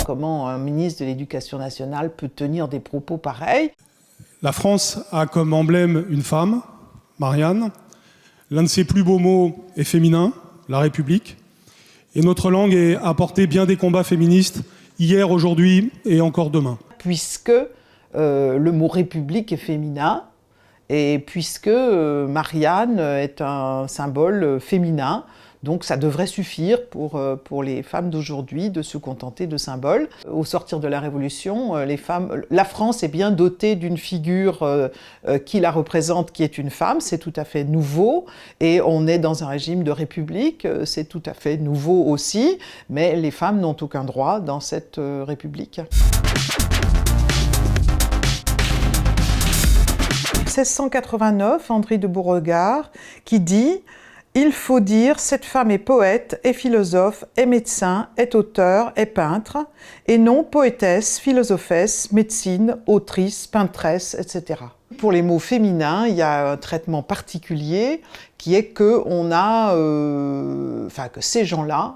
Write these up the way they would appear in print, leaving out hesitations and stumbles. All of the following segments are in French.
Comment un ministre de l'Éducation nationale peut tenir des propos pareils? La France a comme emblème une femme, Marianne. L'un de ses plus beaux mots est féminin, la République. Et notre langue a porté bien des combats féministes, hier, aujourd'hui et encore demain. Puisque le mot République est féminin, et puisque Marianne est un symbole féminin, donc ça devrait suffire pour les femmes d'aujourd'hui de se contenter de symboles. Au sortir de la Révolution, la France est bien dotée d'une figure qui la représente, qui est une femme, c'est tout à fait nouveau, et on est dans un régime de république, c'est tout à fait nouveau aussi, mais les femmes n'ont aucun droit dans cette république. 1689, Andry de Beauregard, qui dit « Il faut dire, cette femme est poète, est philosophe, est médecin, est auteur, est peintre, et non poétesse, philosophesse, médecine, autrice, peintresse, etc. » Pour les mots féminins, il y a un traitement particulier qui est que que ces gens-là,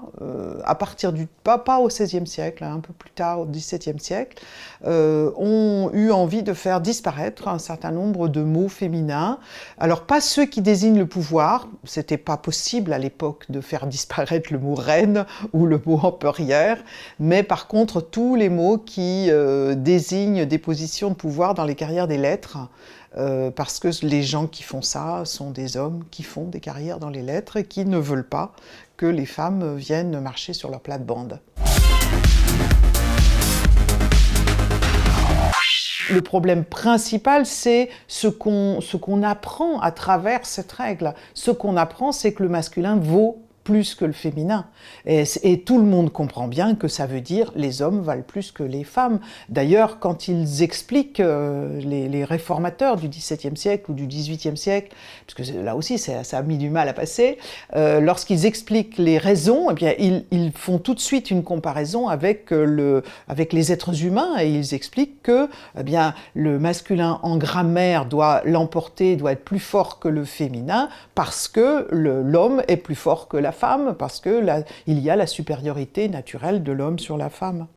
à partir pas au XVIe siècle, un peu plus tard, au XVIIe siècle, ont eu envie de faire disparaître un certain nombre de mots féminins. Alors pas ceux qui désignent le pouvoir, c'était pas possible à l'époque de faire disparaître le mot reine ou le mot empérière, mais par contre tous les mots qui désignent des positions de pouvoir dans les carrières des lettres, parce que les gens qui font ça sont des hommes qui font des carrières dans les lettres et qui ne veulent pas que les femmes viennent marcher sur leur plate-bande. Le problème principal, c'est ce qu'on apprend à travers cette règle. Ce qu'on apprend, c'est que le masculin vaut plus que le féminin. Et tout le monde comprend bien que ça veut dire les hommes valent plus que les femmes. D'ailleurs, quand ils expliquent, les réformateurs du XVIIe siècle ou du XVIIIe siècle, parce que là aussi ça a mis du mal à passer, lorsqu'ils expliquent les raisons, eh bien, ils font tout de suite une comparaison avec les êtres humains et ils expliquent que eh bien, le masculin en grammaire doit l'emporter, doit être plus fort que le féminin parce que l'homme est plus fort que la femme, parce qu'il y a la supériorité naturelle de l'homme sur la femme.